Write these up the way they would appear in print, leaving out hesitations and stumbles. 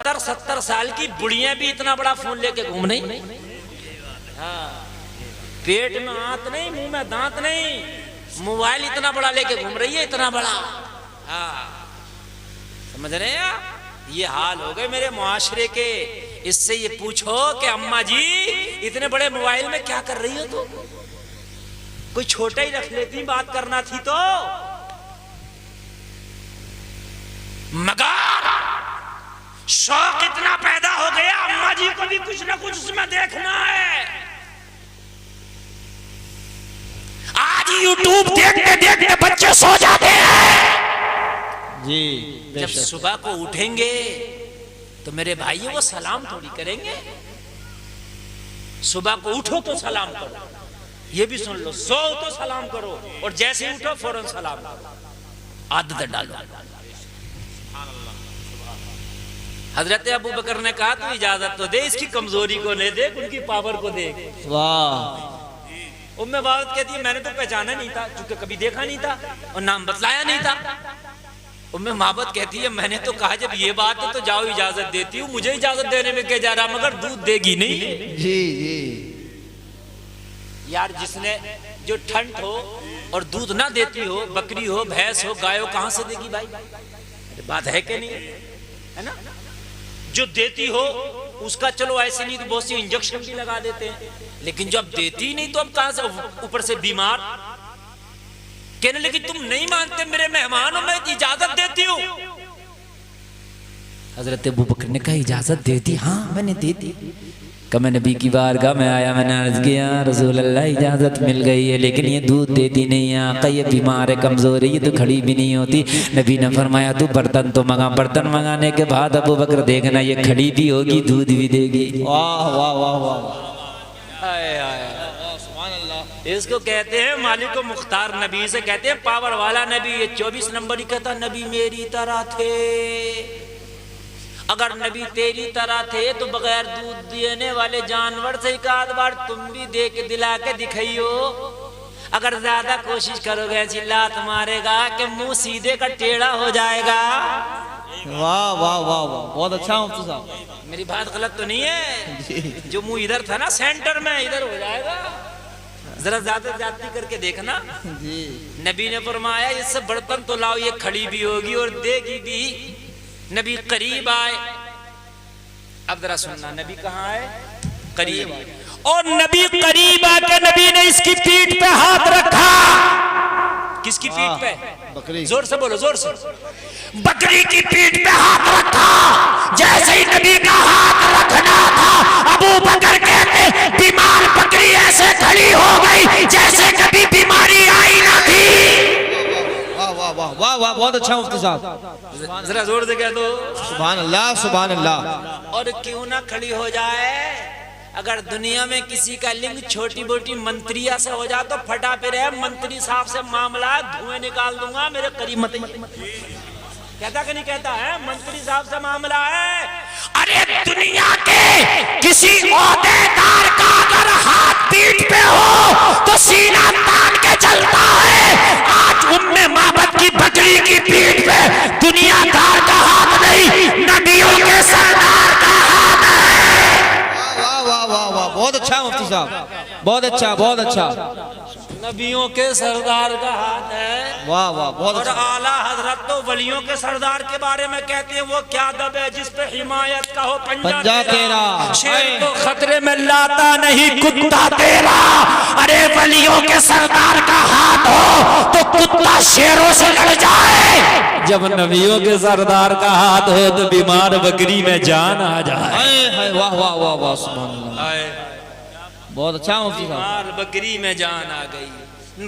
70 साल की बुढ़िया भी इतना बड़ा फोन लेके घूम नहीं। हाँ, पेट में हाथ नहीं, मुंह में दांत नहीं, मोबाइल इतना बड़ा लेके घूम रही है, इतना बड़ा। हाँ, समझ रहे हैं? ये हाल हो गए मेरे मुआशरे के। इससे ये पूछो कि अम्मा जी इतने बड़े मोबाइल में क्या कर रही हो? तो कोई छोटा ही रख लेती, बात करना थी तो। मगर शौक इतना पैदा हो गया, अम्मा जी को भी कुछ ना कुछ उसमें देखना है। आज यूट्यूब देखते देखते बच्चे सो जाते हैं जी। जब सुबह को उठेंगे तो मेरे भाइयों वो सलाम थोड़ी करेंगे। सुबह को उठो तो सलाम करो, ये भी सुन लो, सो तो सलाम करो, और जैसे ही उठो फौरन सलाम करो। आदत डालो। हजरत अबू बकर ने कहा तू इजाजत तो दे, इसकी कमजोरी को नहीं देख, उनकी पावर को देख। वाह। उम्मे बात कहती है मैंने तो पहचाना नहीं था, क्योंकि कभी देखा नहीं था और नाम बतलाया नहीं था। उम्मे माबत कहती है मैंने तो कहा जब ये बात है तो जाओ इजाजत देती हूँ, मुझे इजाजत देने में क्या जा रहा, मगर दूध देगी नहीं। जी जी। यार जिसने जो ठंड हो और दूध ना देती हो, बकरी हो, भैंस हो, गाय हो, कहां से देगी भाई? बात है कि नहीं है ना? जो देती हो उसका चलो ऐसे नहीं तो बहुत सी इंजेक्शन भी लगा देते हैं, लेकिन जब देती नहीं तो अब कहां से, ऊपर से बीमार। कहने लगी तुम नहीं मानते मेरे मेहमान हो, मैं इजाजत देती हूँ। हजरत अबू बकर ने कहा इजाजत दे दी? हाँ मैंने दे दी। कब मैं नबी की बारगाह में आया, मैंने अर्ज किया रसूल अल्लाह इजाजत मिल गई है, लेकिन ये दूध देती नहीं है आका, ये बीमार है, कमजोर है, ये तो खड़ी भी नहीं होती। नबी ने फरमाया तू बर्तन तो मंगा। बर्तन मंगाने के बाद अबू बकर देखना ये खड़ी भी होगी, दूध भी देगी। वाह वाह वाह वाह। इसको कहते हैं मालिक मुख्तार नबी से कहते हैं पावर वाला नबी। ये 24 नंबर ही कहता नबी मेरी तरह थे। अगर नबी तेरी तरह थे तो बगैर दूध देने वाले जानवर से एक आध बार तुम भी दे के दिला के दिखाइयो। अगर ज्यादा कोशिश करोगे ऐसी लात मारेगा कि मुंह सीधे का टेढ़ा हो जाएगा। वाह वाह वाह वाह, बहुत अच्छा मुफ्ती साहब। मेरी बात गलत तो नहीं है? जो मुंह इधर था ना सेंटर में, इधर हो जाएगा। जरा ज्यादा ज्यादती करके देखना जी। नबी ने फरमाया इससे बर्तन तो लाओ, ये खड़ी भी होगी और देगी भी। नबी करीब आए। अब जरा सुनना, नबी कहाँ आए? करीब। और नबी करीब आके नबी ने इसकी पीठ पे हाथ रखा। किसकी पीठ पे? बकरी। जोर से बोलो, जोर से। बकरी की पीठ पे हाथ रखा। जैसे ही नबी का हाथ रखना था, अबू बकर कहते बीमार बकरी ऐसे खड़ी हो गई जैसे कभी बीमारी आई ना थी। वाह वाह वाह वाह वाह, बहुत अच्छा मुफ्ती साहब। जरा जोर से कह दो सुभान अल्लाह सुभान अल्लाह। और क्यों ना खड़ी हो जाए? अगर दुनिया में किसी का लिंग छोटी मोटी मंत्रिया से हो जाए तो फटा पे रहे, मंत्री साहब से मामला धुएं निकाल दूंगा, मेरे करीब मत। कहता कि नहीं कहता है? मंत्री साहब से मामला है। अरे दुनिया के किसी ओहदेदार का अगर हाथ पीठ पे हो तो सीना तान के चलता है। आज उम्मे माबद की बकरी की पीठ पे दुनियादार का हाथ नहीं, नबियों के सरदार का हाथ है। वाह वाह वाह वाह, बहुत अच्छा मुफ्ती साहब, बहुत अच्छा बहुत अच्छा। नबियों के सरदार का हाथ है। वाह वाह, बहुत और अच्छा। आला हजरत तो वलियों के सरदार के बारे में कहते हैं वो क्या दब है जिस पे हिमायत का हो पंजा तेरा। शेर को खतरे में लाता नहीं कुत्ता तेरा। अरे वलियों के सरदार का हाथ हो तो कुत्ता शेरों से लड़ जाए। जब नबियों के सरदार का हाथ हो तो बीमार बकरी में जान आ जाए। वाह वाह वाह वाह, सुभान अल्लाह, बहुत अच्छा मुफ्ती साहब। बीमार बकरी में जान आ गई।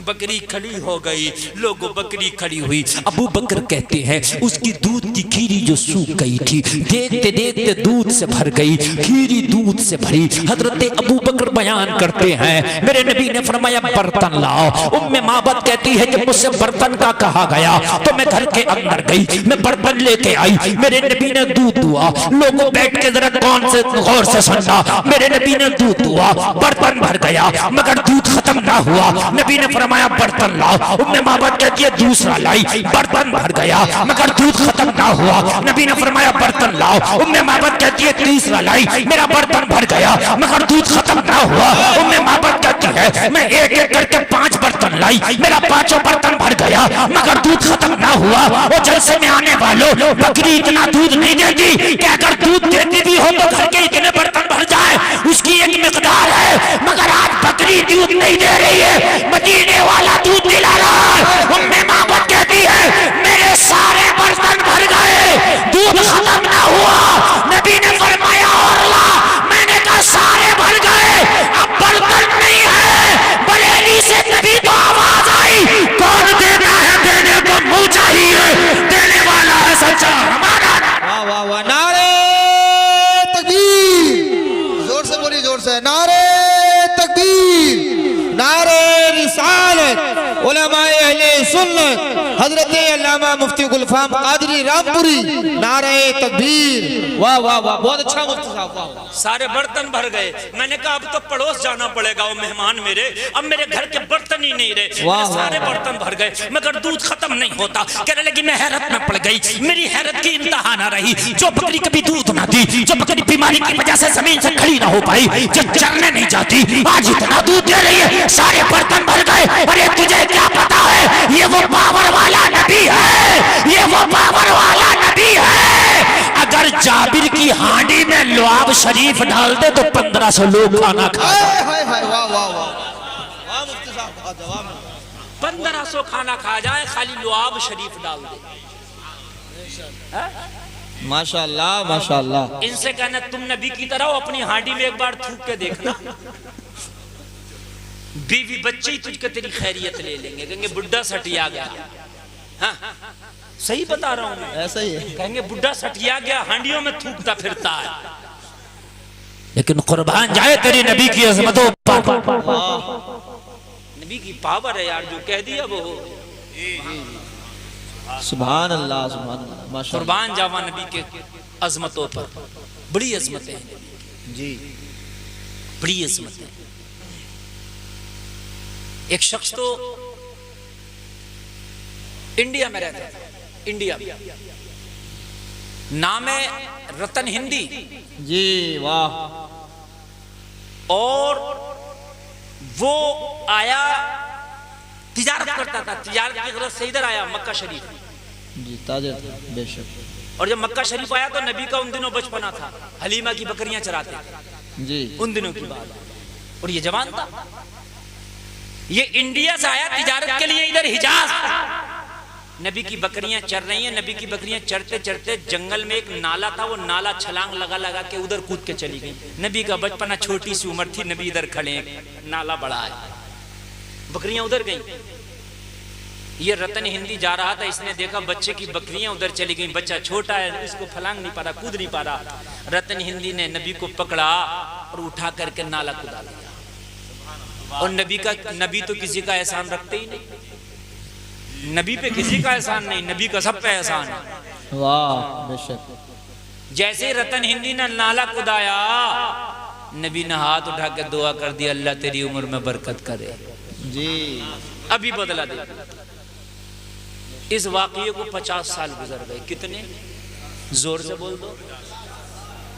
बकरी खड़ी हो गई, लोगों बकरी खड़ी हुई। अबू बकर कहते हैं उसकी दूध की खीरी जो सूख गई थी, देखते देखते दूध से भर गई, खीरी दूध से भरी। हजरत अबू बकर बयान करते हैं मेरे नबी ने फरमाया बर्तन लाओ। उम्मे माबद कहती है जब मुझसे बर्तन का कहा गया तो मैं घर के अंदर गई, मैं बर्तन लेके आई। मेरे नबी ने दूध दुआ। लोगों बैठ के जरा कौन से गौर से सुनना, मेरे नबी ने दूध दुआ, बर्तन भर गया मगर दूध खत्म ना हुआ। नबी ने फरमाया बर्तन लाओ, उम्मे माबद कहती है दूसरा लाई, बर्तन भर गया मगर दूध खत्म ना हुआ। नबी ने फरमाया बर्तन लाओ, उम्मे माबद कहती है तीसरा लाई, मेरा बर्तन भर गया मगर दूध खत्म ना हुआ। उम्मे माबद कहती है मैं एक एक करके 5 बर्तन लाई, मेरा 5 बर्तन भर गया मगर दूध खत्म ना हुआ। वो जलसे में आने वालों, बकरी इतना दूध नहीं देती कि अगर दूध देती भी हो तो घर के इतने बर्तन भर जाए, उसकी एक मिकदार है। मगर आज बकरी दूध नहीं दे रही है, मदीने वाला दूध दिला रहा है। उम्मे माबद कहती है मेरे सारे बर्तन भर गए, दूध खत्म ना हुआ। नबी ने फरमाया और ला, मैंने कहा सारे भर गए, अब बर्तन नहीं है। बरेली से तभी तो आवाज आई, कौन देता है, देने को मुंह चाहिए, देने वाला है सच्चा हमारा। वाह वाह वाह, नारे तकबीर, जोर से बोलिए, जोर से नारे तकबीर, नारे रिसालत, उलमाए अहले सुन्नत, हजरत अल्लामा मुफ्ती गुलफाम कादरी रामपुरी, नारे तकबीर। वाह वाह वाह, बहुत अच्छा मुफ्ती साहब, वाह। सारे बर्तन भर गए। मैंने कहा अब तो पड़ोस जाना पड़ेगा, वो मेहमान मेरे, अब मेरे घर के बर्तन ही नहीं रहे। वाह, सारे वाह। बर्तन भर गए मगर दूध खत्म नहीं होता। कहने लगी मैं हैरत में पड़ गई, मेरी हैरत की इंतहा ना रही। जो बकरी कभी दूध ना दी, जो बकरी बीमारी की वजह से जमीन से खड़ी ना हो पाई, जो चरने नहीं जाती, आज इतना दूध दे रही है, सारे बर्तन भर गए। अरे तुझे क्या पता है, ये वो पावर वाला नबी है, ये वो पावर वाला नबी है। अगर जाबिर की हांडी में लुआब शरीफ डाल दे तो 1500 लोग खाना खाए। हाय हाय, वाह वाह वाह, वाह मुफ्ती साहब, बहुत जवाब है। 1500 खाना खा जाए, खाली लुआब शरीफ डाल दे। माशाअल्लाह माशाअल्लाह। इनसे कहना तुम नबी की तरह हो, अपनी हांडी में एक बार थूक के देखना, बीवी बच्चे ही तुझको तेरी खैरियत ले लेंगे, कहेंगे बुड्ढा सटिया गया। हाँ, सही बता रहा हूं मैं, ऐसा ही है। कहेंगे बुड्ढा सटिया गया, हांडियों में थूकता फिरता है। लेकिन कुर्बान जाए तेरी नबी की अजमतों पर। नबी की पावर है यार, जो कह दिया वो। सुभान अल्लाह, सुभान अल्लाह, माशाअल्लाह। कुर्बान जावा नबी के अजमतों पर, बड़ी अजमतें हैं जी, बड़ी अजमतें। एक शख्स तो इंडिया में रहता था, इंडिया में, नाम है रतन हिंदी, जी वाह। और वो आया, तिजारत करता था, तिजारत की गरज से इधर आया मक्का शरीफ। जी ताजर था, बेशक। और जब मक्का शरीफ आया तो नबी का उन दिनों बचपना था, हलीमा की बकरियां चराते थे जी, उन दिनों की बात। और ये जवान था, ये इंडिया से आया तिजारत के लिए इधर हिजाज। नबी की बकरियां चर रही हैं, नबी की बकरियां चरते चरते जंगल में एक नाला था, वो नाला छलांग लगा लगा के उधर कूद के चली गई। नबी का बचपना, छोटी सी उम्र थी, नबी इधर खड़े हैं, नाला बड़ा है, बकरियां उधर गई। ये रतन हिंदी जा रहा था, इसने देखा बच्चे की बकरियां उधर चली गई, बच्चा छोटा है, इसको फलांग नहीं पा रहा, कूद नहीं पा रहा। रतन हिंदी ने नबी को पकड़ा और उठा करके नाला कूदा दिया। और नबी तो किसी का एहसान रखते ही नहीं, नबी पे किसी का एहसान नहीं, नबी का सब पे एहसान है। वाह बेशक। जैसे रतन हिंदी ने नाला कुदाया, नबी ने हाथ उठा के दुआ कर दी, अल्लाह तेरी उम्र में बरकत करे। जी, अभी बदला दे। इस वाकये को 50 साल गुजर गए। कितने? जोर से बोल दो।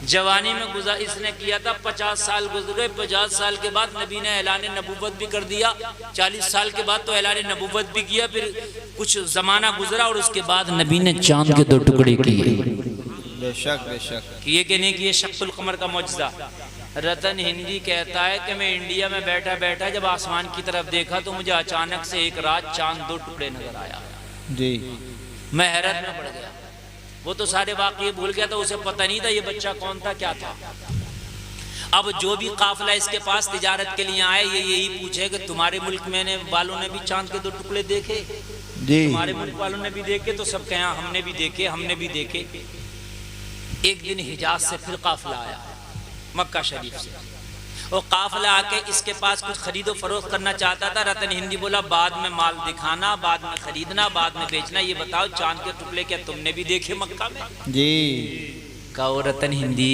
जवानी में गुजार इसने किया था, 50 साल गुजर गए। 50 साल के बाद नबी ने ऐलान नबूवत भी कर दिया। 40 साल के बाद तो ऐलान नबूवत भी किया। फिर कुछ जमाना गुजरा और उसके बाद नबी ने चांद के 2 टुकड़े किए। बेशक बेशक। किए कि नहीं किए? शक्कुल कमर का मौजज़ा। रतन हिंदी कहता है कि मैं इंडिया में बैठा बैठा जब आसमान की तरफ देखा तो मुझे अचानक से एक रात चांद 2 टुकड़े नजर आया जी। मैं हैरत में पड़ गया। वो तो सारे वाक़ये भूल गया था, उसे पता नहीं था ये बच्चा कौन था, क्या था। अब जो भी काफिला इसके पास तिजारत के लिए आए, ये यही पूछे कि तुम्हारे मुल्क में वालों ने भी चांद के 2 टुकड़े देखे? जी। तुम्हारे मुल्क वालों ने भी देखे? तो सब कहे हमने भी देखे, हमने भी देखे। एक दिन हिजाज से फिर काफिला आया, मक्का शरीफ से। वो काफिला आके इसके पास कुछ खरीदो फरोख्त करना चाहता था। रतन हिंदी बोला बाद में माल दिखाना, बाद में खरीदना, बाद में बेचना। ये बताओ चांद के टुकड़े क्या तुमने भी देखे मक्का में? जी। कहो रतन हिंदी,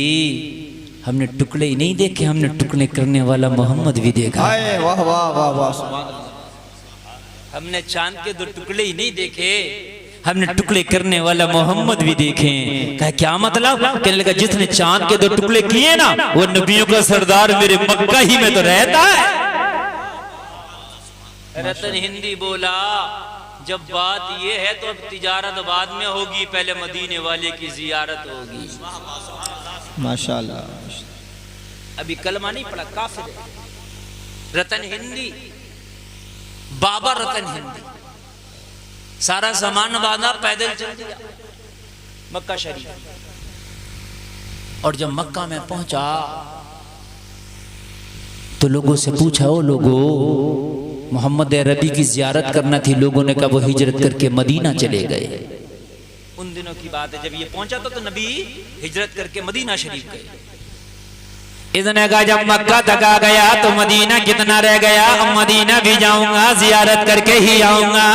हमने टुकड़े ही नहीं देखे, हमने टुकड़े करने वाला मोहम्मद भी देखा। वाह वाह वाह वाह, सुभान अल्लाह। हमने चांद के 2 टुकड़े ही नहीं देखे, हमने टुकड़े करने वाला मोहम्मद भी देखे। कहा क्या मतलब? कहने लगा जिसने चांद के 2 टुकड़े किए ना वो नबियों का सरदार मेरे मक्का ही में तो रहता है। रतन हिंदी बोला जब बात ये है तो अब तिजारत बाद में होगी, पहले मदीने वाले की जियारत होगी। माशाल्लाह। अभी कलमा नहीं पड़ा, काफिर है। रतन हिंदी, बाबा रतन हिंदी, सारा सामान बांधा, पैदल चल दिया मक्का शरीफ। और जब मक्का में पहुंचा तो लोगों से पूछा, ओ लोगों, मोहम्मद अरबी की जियारत करना थी। लोगों ने कहा वो हिजरत करके मदीना चले गए। उन दिनों की बात है जब ये पहुंचा तो नबी हिजरत करके मदीना शरीफ गए। इसने कहा जब मक्का तक आ गया तो मदीना कितना रह गया, अब मदीना भी जाऊंगा, जियारत करके ही आऊंगा।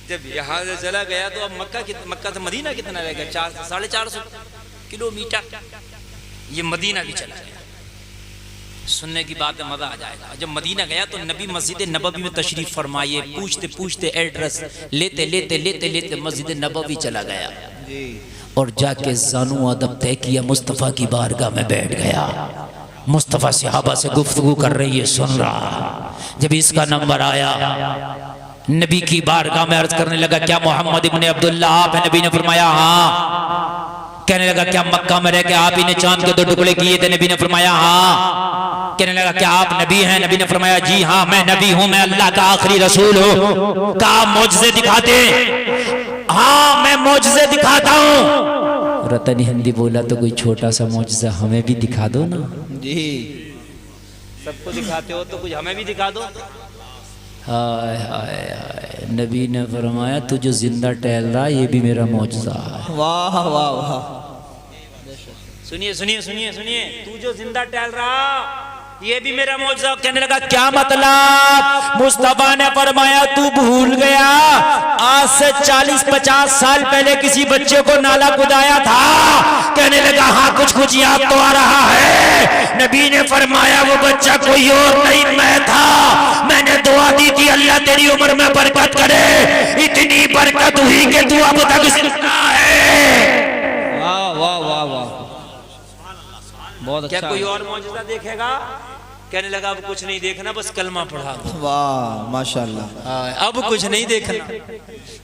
जब यहाँ से चला गया तो अब मक्का से मदीना कितना रह गया, 400-450 किलोमीटर। ये मदीना भी चला गया। सुनने की बात है, मजा आ जाएगा। जब मदीना गया तो नबी मस्जिद नबवी में तशरीफ फरमाए। पूछते पूछते एड्रेस लेते लेते लेते लेते मस्जिद नबवी चला गया और जाके ज़ानू अदब तय किया, मुस्तफ़ा की बारगाह में बैठ गया। मुस्तफ़ा सहाबा से गुफ्तगू कर रही है, सुन रहा। जब इसका नंबर आया नबी की बारगाह में अर्ज करने लगा, क्या मोहम्मद इब्ने अब्दुल्ला आप हैं? नबी ने फरमाया हाँ। कहने लगा क्या मक्का में रह के आप ही ने चांद के 2 टुकड़े किए थे? नबी ने फरमाया हाँ। कहने लगा क्या आप नबी हैं? नबी ने फरमाया जी हाँ मैं नबी हूं, मैं अल्लाह का आखिरी रसूल हूं। क्या आप मौजज़े दिखाते? हाँ मैं मौजज़े दिखाता हूं। रतन हिंदी बोला तो कोई छोटा सा मौजज़ा हमें भी दिखा दो ना। जी सबको दिखाते हो तो कुछ हमें भी दिखा दो। हाय हाय हाय, नबी ने फरमाया तू जो जिंदा टहल रहा ये भी मेरा मौजज़ा है। वाह वाह वाह। सुनिए सुनिए सुनिए सुनिए, तू जो जिंदा टहल रहा ये भी मेरा मौजज़ा। कहने लगा क्या मतलब? मुस्तफा ने फरमाया तू भूल गया आज से 40-50 साल पहले किसी बच्चे को नाला कुदाया था। कहने लगा हाँ कुछ कुछ याद तो आ रहा है। नबी ने फरमाया वो बच्चा कोई और नहीं मैं था। मैंने दुआ दी थी अल्लाह तेरी उम्र में बरकत करे, इतनी बरकत हुई कि तू अब तक जिंदा है। वाह वाह वाह वाह, बहुत अच्छा। क्या कोई और मौजूदा देखेगा? कहने लगा अब कुछ नहीं देखना, बस कलमा पढ़ा दो। वाह माशाल्लाह। अब कुछ नहीं देखना,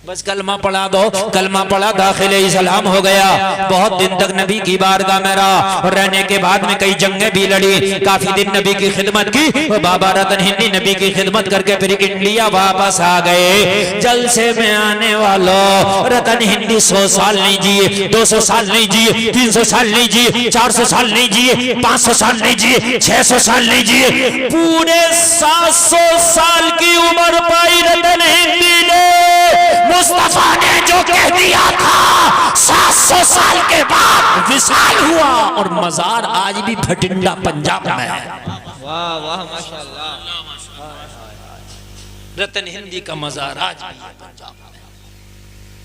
बस कलमा पढ़ा दो। कलमा पढ़ा, दाखिले इस्लाम हो गया। बहुत दिन तक नबी की बारगाह में रहा और रहने के बाद में कई जंगें भी लड़ी। काफी दिन नबी की खिदमत की। बाबा रतन हिंदी नबी की खिदमत करके फिर इंडिया वापस आ गए। जलसे में आने वालों, रतन हिंदी 100 साल नहीं जिए, 200 साल नहीं जिए, 300 साल नहीं जिए, 400 साल नहीं जिए, 500 साल नहीं जिए, 600 साल नहीं जिए, पूरे 700 साल की उम्र पाई रतन हिंदी ने। मुस्तफा ने जो कह दिया था 700 साल के बाद विशाल हुआ और मजार आज भी भटिंडा पंजाब में है। वाह वाह माशाल्लाह। रतन हिंदी का मजार आज भी पंजाब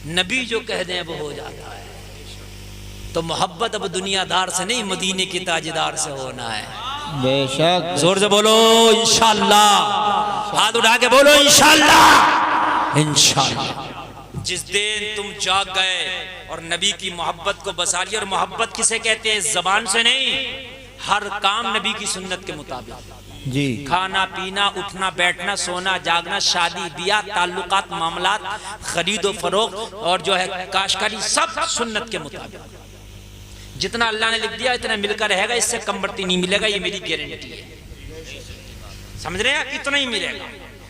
में। नबी जो कह दें वो हो जाता है। तो मोहब्बत अब दुनियादार से नहीं, मदीने के ताजदार से होना है। बेशक। जोर से बोलो इंशाअल्लाह, हाथ उठा के बोलो इंशाअल्लाह। इंशाअल्लाह जिस दिन तुम जाग गए और नबी की मोहब्बत को बसा लिया। और मोहब्बत किसे कहते हैं? जबान से नहीं, हर काम नबी की सुन्नत के मुताबिक। जी। खाना पीना, उठना बैठना, सोना जागना, शादी ब्याह, ताल्लुकात, मामलात, खरीदो फरोख्त और जो है काशकारी, सब सुन्नत के मुताबिक। जितना अल्लाह ने लिख दिया इतना मिलकर रहेगा, इससे कम बढ़ती नहीं मिलेगा, ये मेरी गारंटी है। समझ रहे हैं? इतना ही मिलेगा।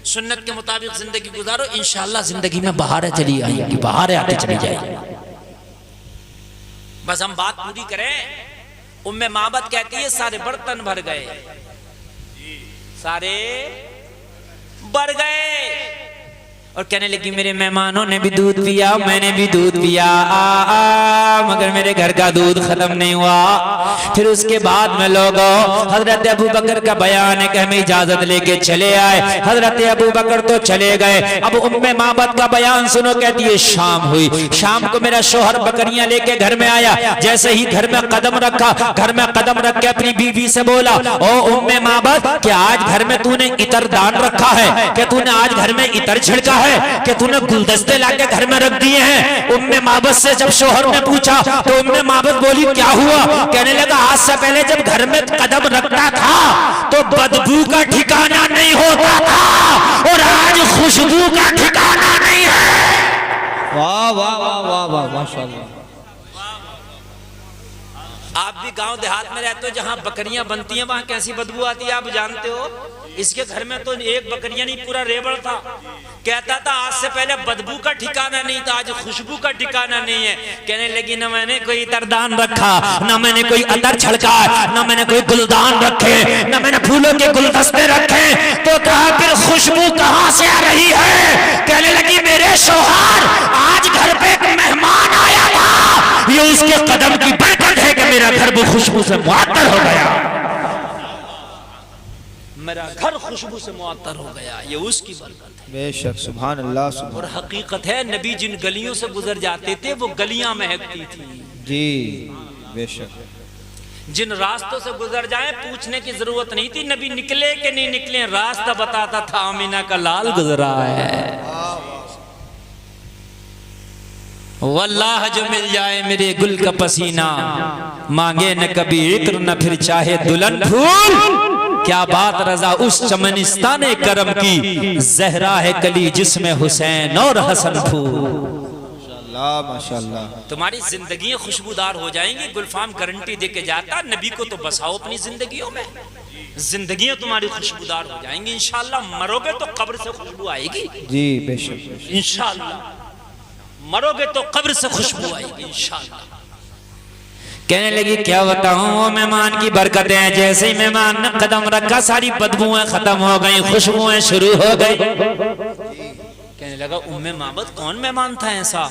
सुन्नत के मुताबिक जिंदगी गुजारो, इंशाअल्लाह जिंदगी में बहारें चली आएंगी, बहारें आते चली जाएंगी। बस हम बात पूरी करें। उम्मे माबद कहती है सारे बर्तन भर गए, सारे भर गए। और कहने लगी मेरे मेहमानों ने भी दूध पिया, मैंने भी दूध पिया, मगर मगर मेरे घर का दूध खत्म नहीं हुआ। फिर उसके बाद में लोगों हजरत अबू बकर का बयान है कि हमें इजाजत लेके चले आए। हजरत अबू बकर तो चले गए। अब उम्मे माबद का बयान सुनो, कहती है शाम हुई। शाम को मेरा शोहर बकरियां लेके घर में आया। जैसे ही घर में कदम रखा, घर में कदम रख के अपनी बीवी से बोला, ओ उम्मे माबद, क्या आज घर में तूने इतर दान रखा है? क्या तूने आज घर में इतर छिड़का है? क्या तूने गुलदस्ते लाके घर में रख दिए हैं? उम्मे माबद से जब शोहर ने पूछा तो उम्मे माबद बोली, क्या हुआ? कहने लगा, आज से पहले जब घर में कदम रखता था तो बदबू का ठिकाना नहीं होता था और आज खुशबू का ठिकाना नहीं है। वाह वाह वाह वाह वाह माशाल्लाह। आप भी गांव देहात में रहते हो, जहां बकरियां बनती हैं वहां कैसी बदबू आती है आप जानते हो। इसके घर में तो एक बकरियां नहीं, पूरा रेबड़ था। कहता था आज से पहले बदबू का ठिकाना नहीं था, आज खुशबू का ठिकाना नहीं है। कहने लगी, न मैंने कोई इतरदान रखा, न मैंने कोई अतर छड़का, न मैंने कोई गुलदान रखे, न मैंने फूलों के गुलदस्ते रखे। तो कहा फिर खुशबू कहां से आ रही है? कहने लगी, मेरे शौहर आज घर पे एक मेहमान आया था, ये उसके कदम की बरकत है कि मेरा घर वो खुशबू से मुअत्तर हो गया। मेरा घर खुशबू से मुअत्तर हो गया, ये उसकी बरकत है। बेशक, सुभान अल्लाह सुभान। और हकीकत है, नबी जिन गलियों से गुजर जाते थे वो गलियां महकती थी। जी बेशक। जिन रास्तों से गुजर जाए पूछने की जरूरत नहीं थी, नबी निकले कि नहीं निकले, रास्ता बताता था, आमीना का लाल गुजरा है। वल्लाह जो मिल जाए मेरे गुल का पसीना, मांगे न कभी इत्र न फिर चाहे दुल्हन फूल। क्या बात रजा उस चमनिस्तान करम की, जहरा है कली जिसमें हुसैन और हसन फूल। माशाल्लाह माशाल्लाह। तुम्हारी जिंदगी खुशबूदार हो जाएंगी, गुलफाम गारंटी देके जाता। नबी को तो बसाओ अपनी जिंदगियों में, जिंदगियां तुम्हारी खुशबूदार हो जाएंगी इंशाल्लाह। मरोगे तो कब्र से खुशबू आएगी। जी बेशक इंशाल्लाह, मरोगे तो कब्र से खुशबू आएगी इंशाल्लाह। कहने लगी, क्या बताऊं वो मेहमान की बरकतें हैं। जैसे ही मेहमान ने कदम रखा सारी बदबुएं खत्म हो गई, खुशबुएं शुरू हो गई। कहने लगा, उम्मे माबद कौन मेहमान था ऐसा?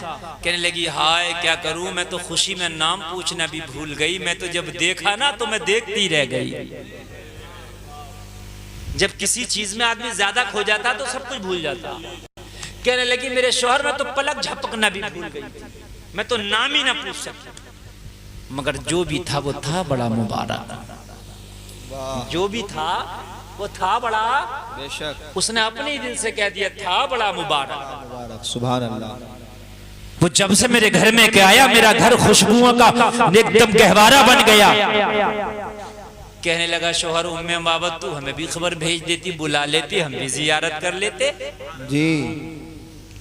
कहने लगी, हाय क्या करूं, मैं तो खुशी में नाम पूछना भी भूल गई। मैं तो जब देखा ना तो मैं देखती रह गई। जब किसी चीज में आदमी ज्यादा खो जाता तो सब कुछ भूल जाता। कहने लगी, मेरे शौहर में तो पलक झपकना भी भूल गई, मैं तो नाम ही ना पूछ सकी। मगर जो भी था वो था बड़ा मुबारक, जो भी था वो था बड़ा बेशक। उसने अपने ही दिल से कह दिया था बड़ा मुबारक। मुबारक, सुभान अल्लाह। वो जब से मेरे घर में के आया मेरा घर खुशबुओं का एकदम गहवारा बन गया। कहने लगा शौहर, उम्मे माबद तू हमें भी खबर भेज देती, बुला लेती, हम भी जियारत कर लेते। जी।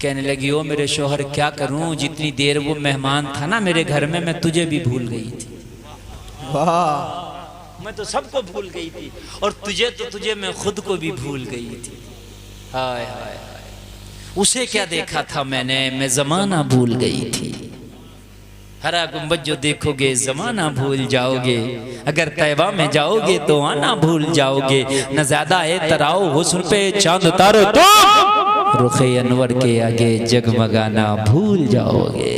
कहने लगी, ओ मेरे शौहर क्या करूं, जितनी देर वो मेहमान था ना मेरे घर में, मैं तुझे भी भूल गई थी। वाह, मैं तो सबको भूल गई थी और तुझे मैं खुद को भी भूल गई थी। हाय हाय हाय, उसे क्या देखा था मैंने, मैं जमाना भूल गई थी। हरा गुंबद जो देखोगे जमाना भूल जाओगे, अगर तैबा में जाओगे तो आना भूल जाओगे। न ज्यादा तराओ हुस्न पे चांद उतारो तो रुखे अनवर के आगे जगमगाना भूल जाओगे।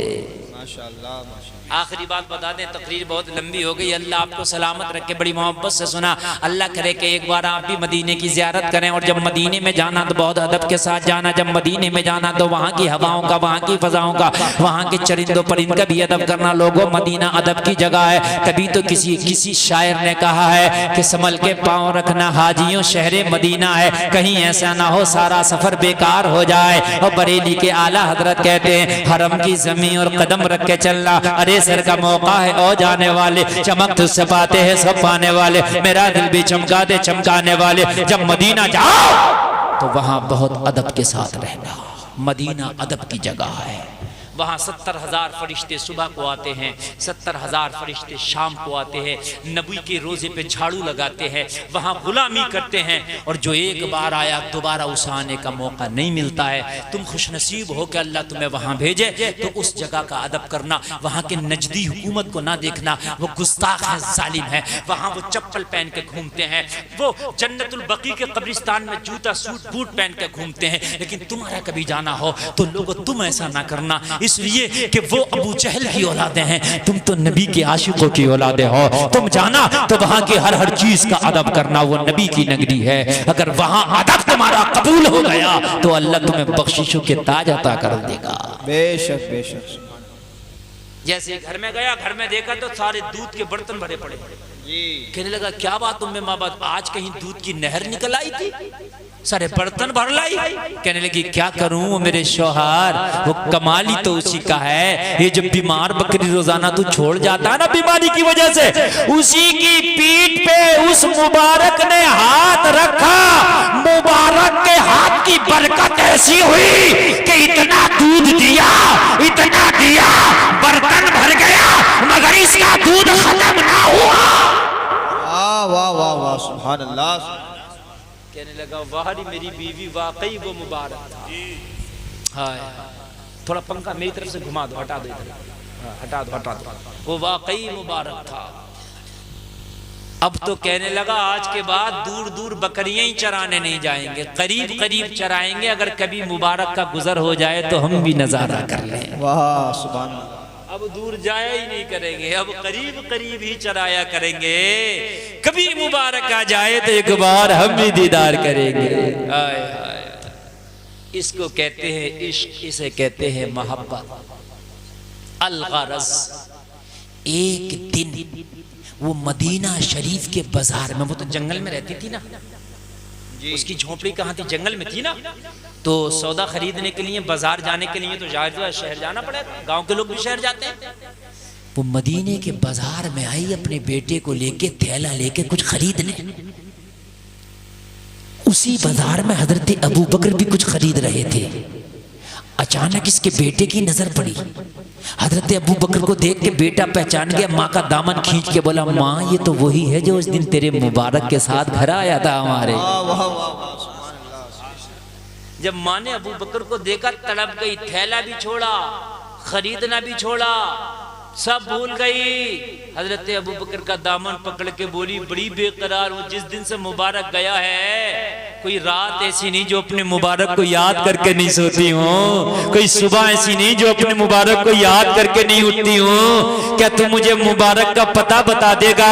आखिरी बात बता दें, तकरीर बहुत लंबी हो गई। अल्लाह आपको सलामत रखे, बड़ी मोहब्बत से सुना। अल्लाह करे कि एक बार आप भी मदीने की ज़ियारत करें, और जब मदीने में जाना तो बहुत अदब के साथ जाना। जब मदीने में जाना तो वहाँ की हवाओं का, वहाँ की फ़ज़ाओं का, वहाँ के चरिंदों परिंद का भी अदब करना। लोगों, मदीना अदब की जगह है। कभी तो किसी शायर ने कहा है कि संभल के पाँव रखना हाजियों शहरे मदीना है, कहीं ऐसा ना हो सारा सफ़र बेकार हो जाए। और बरेली के आला हजरत कहते हैं, हरम की ज़मीन और कदम रख के चलना। अरे सर का मौका है और जाने वाले, चमक तुझसे पाते हैं सब पाने वाले, मेरा दिल भी चमका दे चमकाने वाले। जब मदीना जाओ तो वहां बहुत अदब के साथ रहना। मदीना अदब की जगह है। वहाँ 70,000 फरिश्ते सुबह को आते हैं, 70,000 फरिश्ते शाम को आते हैं। नबी के रोज़े पे झाड़ू लगाते हैं, वहाँ गुलामी करते हैं। और जो एक बार आया दोबारा उसे आने का मौका नहीं मिलता है। तुम खुशनसीब हो कि अल्लाह तुम्हें वहाँ भेजे, तो उस जगह का अदब करना। वहाँ के नजदी हुकूमत को ना देखना, वो गुस्ताख है, जालिम है। वहाँ वो चप्पल पहन के घूमते हैं, वो जन्नतुल बकी के कब्रिस्तान में जूता सूट बूट पहन के घूमते हैं। लेकिन तुम्हारा कभी जाना हो तो लोगों तुम ऐसा ना करना। इसलिए कि वो अबू जहल की औलादे हैं, तुम तो नबी के आशिकों की औलादे हो। तुम जाना तो वहां की हर चीज का अदब करना, वो नबी की नगरी है। अगर वहां अदब तुम्हारा कबूल हो गया तो अल्लाह तुम्हें बख्शिशों के ताज अता कर देगा। बेशक बेशक। जैसे घर में गया, घर में देखा तो सारे दूध के बर्तन भरे पड़े। कहने लगा क्या बात उम्मे माँ बात, आज कहीं दूध की नहर निकल आई थी, सारे बर्तन भर लाई। कहने लगी क्या करूं वो मेरे शौहर, वो कमाली तो उसी का है। ये जब बीमार बकरी रोजाना तू छोड़ जाता है ना बीमारी की वजह से, उसी की पीठ पे उस मुबारक ने हाथ रखा। मुबारक के हाथ की बरकत ऐसी हुई कि इतना दूध दिया, इतना दिया, बर्तन भर गया, मगर इसका दूध खत्म ना हुआ। वाह वाह वाह, सुभान अल्लाह। कहने लगा वाहरी मेरी बीवी वाकई वो मुबारक था। हाय थोड़ा पंखा मेरी तरफ से घुमा दो, हटा दो इधर, हटा दो हटा दो, वो वाकई मुबारक था। अब तो कहने लगा आज के बाद दूर दूर बकरियां ही चराने नहीं जाएंगे, करीब करीब चराएंगे। अगर कभी मुबारक का गुजर हो जाए तो हम भी नजारा कर लें। वाह सुभान अल्लाह। अब दूर जाया ही नहीं करेंगे, अब करीब करीब ही चराया करेंगे। कभी मुबारक आ जाए तो एक बार हम भी दीदार करेंगे। आय आय। इसको कहते हैं इश्क, इसे कहते हैं मोहब्बत। अल-गरज़। एक दिन वो मदीना शरीफ के बाजार में, वो तो जंगल में रहती थी ना, उसकी झोपड़ी कहाँ थी, जंगल में थी ना, तो सौदा खरीदने के लिए बाजार जाने के लिए तो जाहिर शहर जाना पड़ेगा, गांव के लोग भी शहर जाते हैं। वो मदीने के बाजार में आई अपने बेटे को लेके, थैला लेके कुछ खरीदने। उसी बाजार में हजरत अबू बकर भी कुछ खरीद रहे थे। अचानक इसके बेटे की नजर पड़ी। हजरत अबू बकर को देख के बेटा पहचान गया, माँ का दामन खींच के बोला माँ ये तो वही है जो उस दिन तेरे मुबारक के साथ घर आया था हमारे। जब माँ ने अबू बकर को देखा तड़प गई, थैला भी छोड़ा, खरीदना भी छोड़ा, सब भूल गई। हजरत अबू बकर का दामन पकड़ के बोली बड़ी बेकरार, वो जिस दिन से मुबारक गया है कोई रात ऐसी नहीं जो अपने मुबारक को याद करके नहीं सोती हूँ, कोई सुबह ऐसी नहीं जो अपने मुबारक को याद करके नहीं उठती हूँ। क्या तू मुझे मुबारक का पता बता देगा?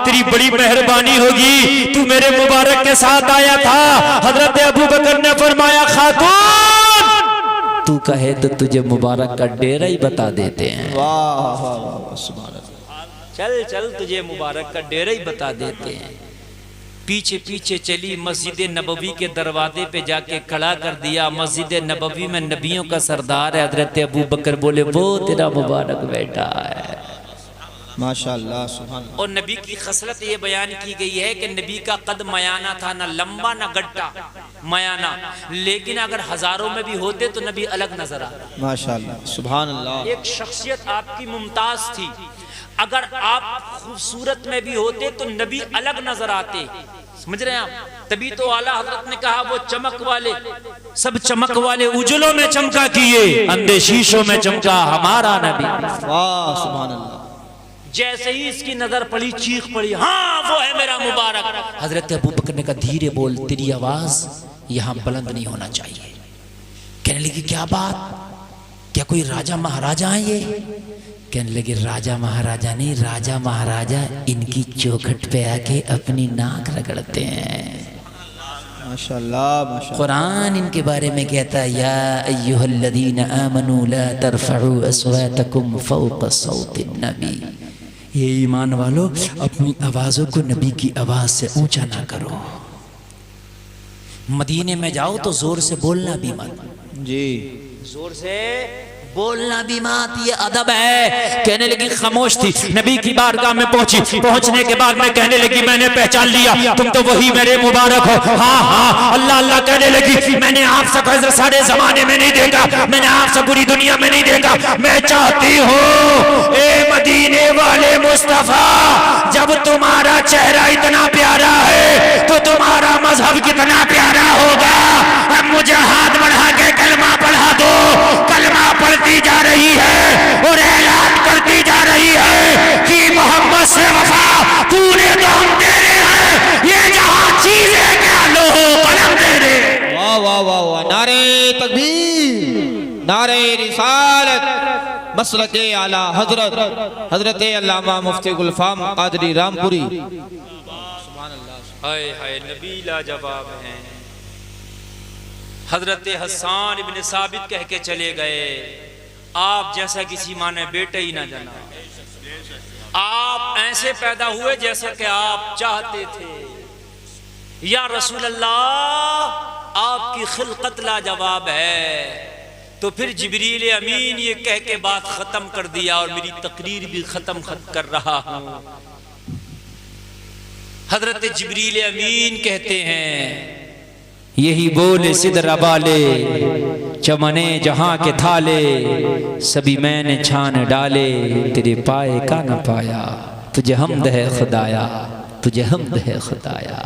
तेरी बड़ी मेहरबानी होगी, तू मेरे मुबारक के साथ आया था। हजरत अबू बकर ने फरमाया खातून तू कहे तो तुझे मुबारक का डेरा ही बता देते हैं। वाह वाह वाह, सुभान अल्लाह। चल चल तुझे मुबारक का डेरा ही बता देते हैं। पीछे पीछे चली, मस्जिद नबवी के दरवाजे पे जाके खड़ा कर दिया। मस्जिद नबवी में नबियों का सरदार है हजरत अबू बकर, बोले वो तेरा मुबारक बेटा है। माशाअल्लाह सुभान अल्लाह। और नबी की खसलत ये बयान की गई है कि नबी का कद मयाना था, ना लंबा ना गड्ढा, मयाना। लेकिन अगर हजारों में भी होते तो नबी अलग नजर आ। माशाअल्लाह सुभान अल्लाह। एक शख्सियत आपकी मुमताज थी, अगर आप खूबसूरत में भी होते तो नबी अलग नजर आते। समझ रहे हैं आप? तभी तो आला हजरत ने कहा वो चमक वाले, सब चमक वाले उजलों में चमका किए, अंधे शीशों में चमका हमारा नबी। वाह सुभान अल्लाह। जैसे ही इसकी नजर पड़ी चीख पड़ी, हाँ वो है मेरा मुबारक। हजरत अबू बकर ने कहा धीरे बोल, तेरी आवाज यहाँ बुलंद नहीं होना चाहिए। कहने लगी क्या बात, क्या कोई राजा महाराजा है ये? कहने लगे राजा महाराजा नहीं, राजा महाराजा इनकी चौखट पे आके अपनी नाक रगड़ते हैं। माशाअल्लाह माशाअल्लाह। कुरान इनके बारे में कहता है या अय्युहल्लज़ीना आमनू ला तरफ़अू अस्वातकुम फ़ौक़ सौतिन नबी, ये ईमान वालों अपनी आवाज़ों को नबी की आवाज़ से ऊंचा ना करो। मदीने में जाओ तो जोर से बोलना भी मत। जी जोर से बोलना भी मत, ये अदब है। कहने लगी खामोश थी, नबी की बारगाह में पहुंची। पहुंचने के बाद मैं कहने लगी मैंने पहचान लिया, तुम तो वही मेरे मुबारक हो। हाँ हाँ अल्लाह अल्लाह कहने लगी, मैंने आपसे हज़रत सारे जमाने में नहीं देखा, मैंने आपसे पूरी दुनिया में नहीं देखा। मैं चाहती हूँ ए मदीने वाले मुस्तफा, जब तुम्हारा चेहरा इतना प्यारा है तो तुम्हारा मजहब कितना प्यारा होगा। अब मुझे हाथ बढ़ा के कलमा पढ़ा दो। कलमा पढ़ती जा रही है और ऐलान करती जा रही है कि मोहम्मद से वफा पूरे तो हम तेरे हैं, ये जहां चीजें क्या लो कलम तेरे। वाह वाह वाह वाह, नारे तकबीर, नारे रिसालत, मसलक आला हजरत हजरत अल्लामा मुफ्ती गुलफाम कादरी रामपुरी। हाय हाय नबी लाजवाब हैं। हजरत हसन इब्न साबित कह के चले गए, आप जैसा किसी माँ ने बेटे ही ना जाना, आप ऐसे पैदा हुए जैसा कि आप चाहते थे। या रसूल अल्लाह आपकी खिलकत लाजवाब है। तो फिर जिब्रील अमीन ये कह के बात खत्म कर दिया और मेरी तकरीर भी खत्म कर रहा हूं। हजरत जिब्रील अमीन कहते हैं, यही बोले सिदरा वाले चमने जहां के थाले, सभी मैंने छान डाले, तेरे पाए का न पाया, तुझे हमद है खुदाया, तुझे हमद है खुदाया।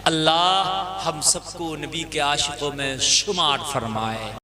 अल्लाह हम सबको नबी के आशिकों में शुमार फरमाए।